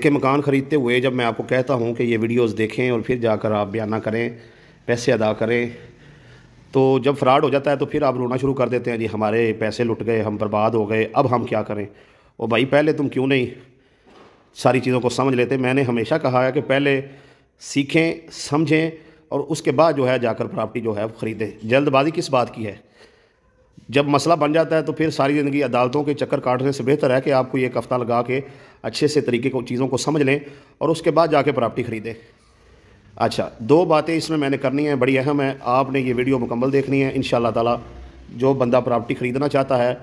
देखिए, मकान ख़रीदते हुए जब मैं आपको कहता हूँ कि ये वीडियोस देखें और फिर जाकर आप बयाना करें, पैसे अदा करें, तो जब फ्रॉड हो जाता है तो फिर आप रोना शुरू कर देते हैं, जी हमारे पैसे लुट गए, हम बर्बाद हो गए, अब हम क्या करें। ओ भाई, पहले तुम क्यों नहीं सारी चीज़ों को समझ लेते। मैंने हमेशा कहा है कि पहले सीखें, समझें और उसके बाद जो है जाकर प्रॉपर्टी जो है वो ख़रीदें। जल्दबाजी किस बात की है। जब मसला बन जाता है तो फिर सारी ज़िंदगी अदालतों के चक्कर काटने से बेहतर है कि आप कोई एक हफ़्ता लगा के अच्छे से तरीके को चीज़ों को समझ लें और उसके बाद जाके प्रॉपर्टी ख़रीदें। अच्छा, दो बातें इसमें मैंने करनी है, बड़ी अहम है। आपने ये वीडियो मुकम्मल देखनी है। इंशाअल्लाह ताला जो बंदा प्रॉपर्टी ख़रीदना चाहता है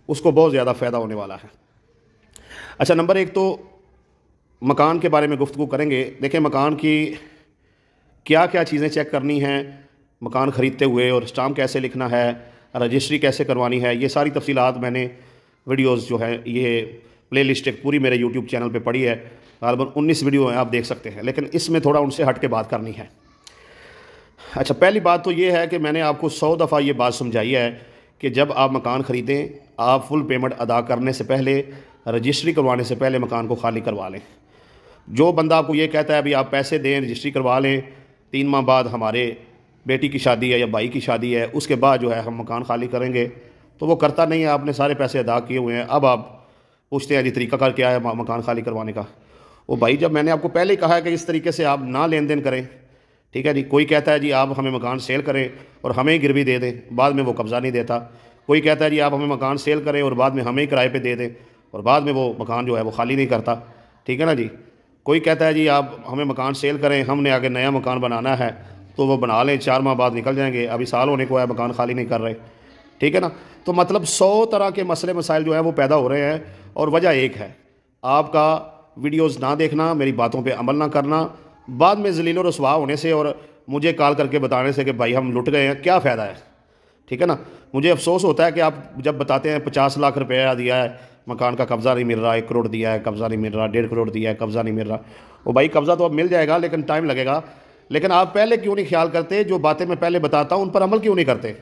उसको बहुत ज़्यादा फ़ायदा होने वाला है। अच्छा, नंबर एक तो मकान के बारे में गुफ्तगू करेंगे। देखें, मकान की क्या क्या चीज़ें चेक करनी हैं मकान ख़रीदते हुए, और स्टाम्प कैसे लिखना है, रजिस्ट्री कैसे करवानी है, ये सारी तफसीलात मैंने वीडियोस जो है ये प्लेलिस्ट एक पूरी मेरे यूट्यूब चैनल पे पड़ी है। तकरीबन 19 वीडियो हैं, आप देख सकते हैं, लेकिन इसमें थोड़ा उनसे हट के बात करनी है। अच्छा, पहली बात तो ये है कि मैंने आपको 100 दफ़ा ये बात समझाई है कि जब आप मकान ख़रीदें, आप फुल पेमेंट अदा करने से पहले, रजिस्ट्री करवाने से पहले मकान को खाली करवा लें। जो बंदा आपको ये कहता है अभी आप पैसे दें, रजिस्ट्री करवा लें, 3 माह बाद हमारे बेटी की शादी है या भाई की शादी है, उसके बाद जो है हम मकान खाली करेंगे, तो वो करता नहीं है। आपने सारे पैसे अदा किए हुए हैं, अब आप पूछते हैं जी तरीक़ाकार क्या है मकान खाली करवाने का। वो भाई, जब मैंने आपको पहले ही कहा है कि इस तरीके से आप ना लेन देन करें, ठीक है जी। कोई कहता है जी आप हमें मकान सेल करें और हमें ही गिरवी दे दें, बाद में वो कब्ज़ा नहीं देता। कोई कहता है जी आप हमें मकान सेल करें और बाद में हमें ही किराए पे दे दें और बाद में वो मकान जो है वो खाली नहीं करता, ठीक है ना जी। कोई कहता है जी आप हमें मकान सेल करें, हमने आगे नया मकान बनाना है तो वो बना लें, 4 माह बाद निकल जाएंगे, अभी साल होने को है, मकान खाली नहीं कर रहे, ठीक है ना। तो मतलब 100 तरह के मसले मसाइल जो है वो पैदा हो रहे हैं, और वजह एक है, आपका वीडियोस ना देखना, मेरी बातों पे अमल ना करना, बाद में ज़लील और रसवा होने से और मुझे कॉल करके बताने से कि भाई हम लुट गए हैं, क्या फ़ायदा है, ठीक है ना। मुझे अफसोस होता है कि आप जब बताते हैं 50 लाख रुपया दिया है, मकान का कब्ज़ा नहीं मिल रहा, 1 करोड़ दिया है कब्ज़ा नहीं मिल रहा, 1.5 करोड़ दिया है कब्ज़ा नहीं मिल रहा। वो भाई, कब्ज़ा तो अब मिल जाएगा लेकिन टाइम लगेगा। लेकिन आप पहले क्यों नहीं ख्याल करते, जो बातें मैं पहले बताता हूँ उन पर अमल क्यों नहीं करते।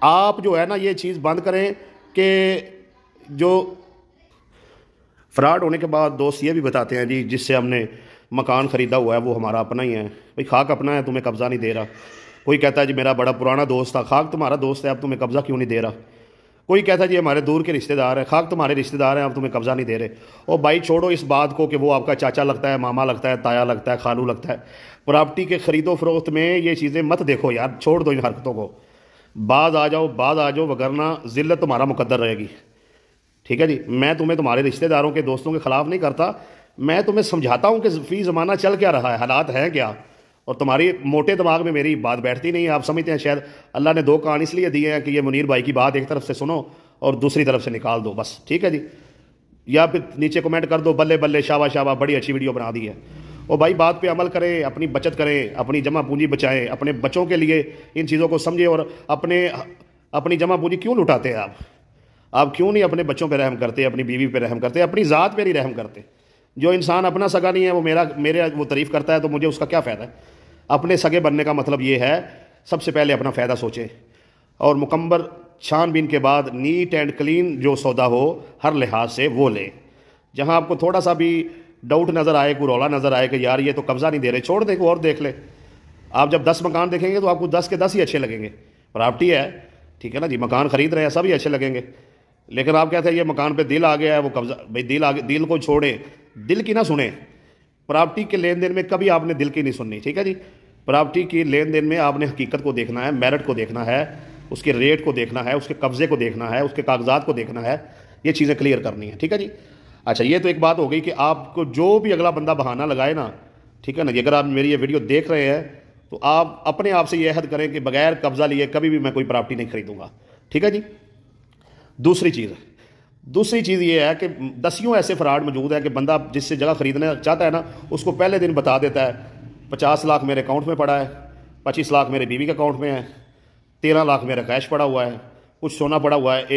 आप जो है ना ये चीज़ बंद करें कि जो फ्रॉड होने के बाद दोस्त ये भी बताते हैं जी जिससे हमने मकान ख़रीदा हुआ है वो हमारा अपना ही है। भाई, खाक अपना है, तुम्हें कब्ज़ा नहीं दे रहा। कोई कहता है जी मेरा बड़ा पुराना दोस्त था, खाक तुम्हारा दोस्त है, अब तुम्हें कब्ज़ा क्यों नहीं दे रहा। कोई कहता है जी हमारे दूर के रिश्तेदार हैं, खाक तुम्हारे रिश्तेदार हैं, अब तुम्हें कब्ज़ा नहीं दे रहे। और भाई, छोड़ो इस बात को कि वो आपका चाचा लगता है, मामा लगता है, ताया लगता है, खालू लगता है। प्रॉपर्टी के ख़रीदो फरोख्त में ये चीज़ें मत देखो यार, छोड़ दो इन हरकतों को। बाज आ जाओ, वगरना ज़िल्लत तुम्हारा मुकद्दर रहेगी, ठीक है जी। मैं तुम्हें तुम्हारे रिश्तेदारों के दोस्तों के ख़िलाफ़ नहीं करता, मैं तुम्हें समझाता हूँ कि फ़ी ज़माना चल क्या रहा है, हालात हैं क्या, और तुम्हारी मोटे दिमाग में मेरी बात बैठती नहीं है। आप समझते हैं शायद अल्लाह ने 2 कान इसलिए दिए हैं कि ये मुनीर भाई की बात एक तरफ से सुनो और दूसरी तरफ से निकाल दो, बस, ठीक है जी। या फिर नीचे कमेंट कर दो बल्ले बल्ले, शाबाश शाबाश, बड़ी अच्छी वीडियो बना दी है। और भाई, बात पे अमल करें, अपनी बचत करें, अपनी जमा पूंजी बचाएं, अपने बच्चों के लिए इन चीज़ों को समझें। और अपनी जमा पूंजी क्यों लुटाते हैं आप क्यों नहीं अपने बच्चों पे रहम करते, अपनी बीवी पे रहम करते, अपनी ज़ात पे नहीं रहम करते। जो इंसान अपना सगा नहीं है वो मेरे वो तारीफ़ करता है तो मुझे उसका क्या फ़ायदा है। अपने सगे बनने का मतलब ये है, सबसे पहले अपना फ़ायदा सोचें और मुकम्मल छानबीन के बाद नीट एंड क्लीन जो सौदा हो हर लिहाज से वो लें। जहाँ आपको थोड़ा सा भी डाउट नज़र आए, कोई रौला नज़र आए कि यार ये तो कब्ज़ा नहीं दे रहे, छोड़ दें, और देख ले। आप जब 10 मकान देखेंगे तो आपको 10 के 10 ही अच्छे लगेंगे। प्रॉपर्टी है, ठीक है ना जी, मकान ख़रीद रहे हैं, सब ही अच्छे लगेंगे। लेकिन आप कहते हैं ये मकान पे दिल आ गया है, वो कब्ज़ा, भाई दिल को छोड़े, दिल की ना सुने। प्रॉपर्टी के लेन देन में कभी आपने दिल की नहीं सुननी, ठीक है जी। प्रॉपर्टी की लेन देन में आपने हकीकत को देखना है, मेरिट को देखना है, उसके रेट को देखना है, उसके कब्ज़े को देखना है, उसके कागजात को देखना है, ये चीज़ें क्लियर करनी है, ठीक है जी। अच्छा, ये तो एक बात हो गई कि आपको जो भी अगला बंदा बहाना लगाए ना, ठीक है ना जी, अगर आप मेरी ये वीडियो देख रहे हैं तो आप अपने आप से ये अहद करें कि बगैर कब्ज़ा लिए कभी भी मैं कोई प्रॉपर्टी नहीं खरीदूंगा, ठीक है जी। दूसरी चीज़ ये है कि दसियों ऐसे फ्रॉड मौजूद है कि बंदा जिससे जगह ख़रीदना चाहता है ना, उसको पहले दिन बता देता है 50 लाख मेरे अकाउंट में पड़ा है, 25 लाख मेरे बीवी के अकाउंट में है, 13 लाख मेरा कैश पड़ा हुआ है, कुछ सोना पड़ा हुआ है,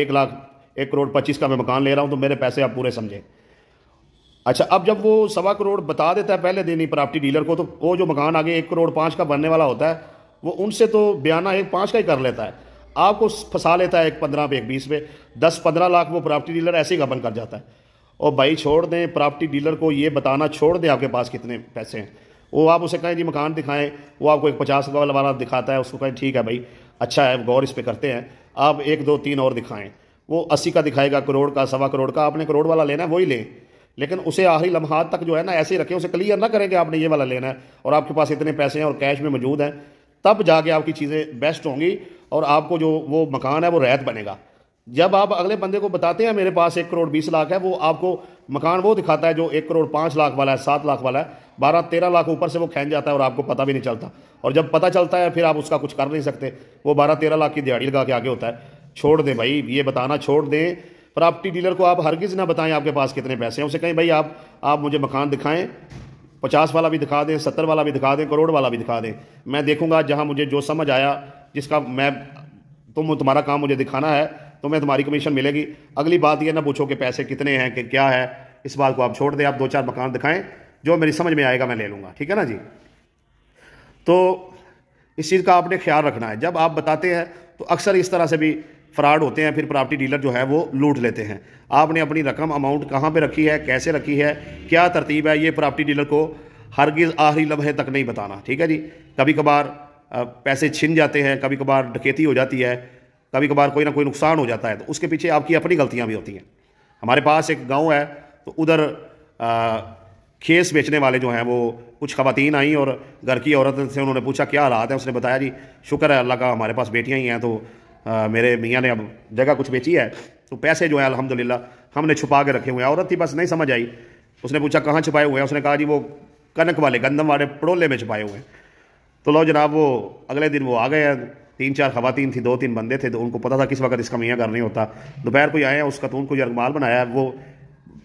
1 करोड़ 25 का मैं मकान ले रहा हूँ, तो मेरे पैसे आप पूरे समझें। अच्छा, अब जब वो 1.25 करोड़ बता देता है पहले दिन ही प्रॉपर्टी डीलर को, तो वो जो मकान आगे 1 करोड़ 5 का बनने वाला होता है, वो उनसे तो बयाना 1.5 का ही कर लेता है, आपको फंसा लेता है 1 15 पे 1 20 पे, 10-15 लाख वो प्रॉपर्टी डीलर ऐसे ही गबन कर जाता है। और भाई छोड़ दें, प्रॉपर्टी डीलर को ये बताना छोड़ दें आपके पास कितने पैसे हैं। वो आप उसे कहें जी मकान दिखाएं, वो आपको एक 50 वाला दिखाता है, उसको कहें ठीक है भाई अच्छा है, गौर इस पर करते हैं, आप 1 2 3 और दिखाएं। वो 80 का दिखाएगा, करोड़ का, 1.25 करोड़ का। आपने करोड़ वाला लेना है वही लें, लेकिन उसे आखिरी लम्हात तक जो है ना ऐसे ही रखें, उसे क्लियर ना करें कि आपने ये वाला लेना है और आपके पास इतने पैसे हैं और कैश में मौजूद हैं। तब जाके आपकी चीज़ें बेस्ट होंगी और आपको जो वो मकान है वो रैत बनेगा। जब आप अगले बंदे को बताते हैं मेरे पास 1 करोड़ 20 लाख है, वो आपको मकान वो दिखाता है जो 1 करोड़ 5 लाख वाला है, 7 लाख वाला है, 12 13 लाख ऊपर से वो खींच जाता है और आपको पता भी नहीं चलता। और जब पता चलता है फिर आप उसका कुछ कर नहीं सकते, वो 12 13 लाख की दिहाड़ी लगा के आगे होता है। छोड़ दें भाई, ये बताना छोड़ दें। प्रॉपर्टी डीलर को आप हरगिज़ ना बताएं आपके पास कितने पैसे हैं। उसे कहें भाई आप मुझे मकान दिखाएं, 50 वाला भी दिखा दें, 70 वाला भी दिखा दें, करोड़ वाला भी दिखा दें। मैं देखूंगा जहां मुझे जो समझ आया, जिसका मैं तुम्हारा काम मुझे दिखाना है तो मैं तुम्हारी कमीशन मिलेगी। अगली बात ये ना पूछो कि पैसे कितने हैं कि क्या है, इस बात को आप छोड़ दें। आप 2 4 मकान दिखाएं, जो मेरी समझ में आएगा मैं ले लूँगा, ठीक है ना जी। तो इस चीज़ का आपने ख्याल रखना है। जब आप बताते हैं तो अक्सर इस तरह से भी फ्रॉड होते हैं, फिर प्रॉपर्टी डीलर जो है वो लूट लेते हैं। आपने अपनी रकम अमाउंट कहाँ पे रखी है, कैसे रखी है, क्या तरतीब है, ये प्रॉपर्टी डीलर को हरगिज़ आखिरी लम्हे तक नहीं बताना, ठीक है जी। कभी कभार पैसे छिन जाते हैं, कभी कभार डकैती हो जाती है, कभी कभार कोई ना कोई नुकसान हो जाता है, तो उसके पीछे आपकी अपनी गलतियाँ भी होती हैं। हमारे पास एक गाँव है, तो उधर खेस बेचने वाले जो हैं वो कुछ ख़वातीन आई और घर की औरत से उन्होंने पूछा क्या हालात है। उसने बताया जी शुक्र है अल्लाह का, हमारे पास बेटियां ही हैं, तो मेरे मियाँ ने अब जगह कुछ बेची है, तो पैसे जो है अल्हम्दुलिल्लाह हमने छुपा के रखे हुए हैं। औरत थी, बस नहीं समझ आई, उसने पूछा कहाँ छुपाए हुए हैं। उसने कहा जी वो कनक वाले, गंदम वाले पड़ोले में छुपाए हुए हैं। तो लो जनाब, वो अगले दिन वो आ गए हैं। 3 4 ख़वातीन थी, 2 3 बंदे थे, तो उनको पता था किस वक्त इसका मियाँ घर नहीं होता। दोपहर को आए हैं, उस खतून को यरगमाल बनाया है। वो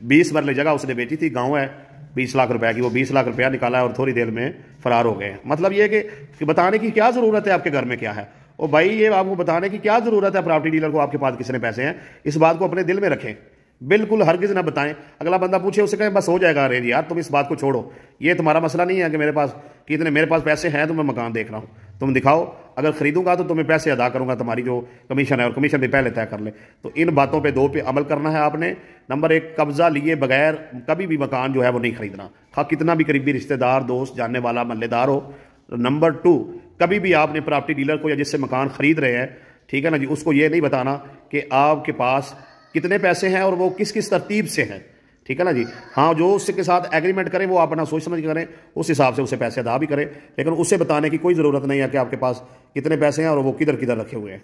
20 मरले जगह उसने बेची थी, गाँव है, 20 लाख रुपए की। वो 20 लाख रुपया निकाला है और थोड़ी देर में फ़रार हो गए। मतलब ये कि बताने की क्या ज़रूरत है आपके घर में क्या है। और भाई ये आपको बताने की क्या ज़रूरत है प्रॉपर्टी डीलर को आपके पास कितने पैसे हैं, इस बात को अपने दिल में रखें, बिल्कुल हरगिज़ ना बताएं। अगला बंदा पूछे उसे कहें बस हो जाएगा अरेंज, यार तुम इस बात को छोड़ो, ये तुम्हारा मसला नहीं है कि मेरे पास कितने, मेरे पास पैसे हैं तो मैं मकान देख रहा हूँ, तुम दिखाओ, अगर खरीदूंगा तो तुम्हें पैसे अदा करूंगा, तुम्हारी जो कमीशन है और कमीशन भी पहले तय कर ले। तो इन बातों पे 2 पे अमल करना है आपने। नंबर 1, कब्जा लिए बगैर कभी भी मकान जो है वो नहीं खरीदना, खा कितना भी करीबी रिश्तेदार, दोस्त, जानने वाला, महल्लेदार हो। नंबर 2, कभी भी आपने प्रॉपर्टी डीलर को या जिससे मकान खरीद रहे हैं, ठीक है ना जी, उसको ये नहीं बताना कि आपके पास कितने पैसे हैं और वो किस किस तरतीब से हैं, ठीक है ना जी। हाँ, जो उसके साथ एग्रीमेंट करें वो आप अपना सोच समझ करें, उस हिसाब से उसे पैसे अदा भी करें, लेकिन उसे बताने की कोई ज़रूरत नहीं है कि आपके पास कितने पैसे हैं और वो किधर किधर रखे हुए हैं।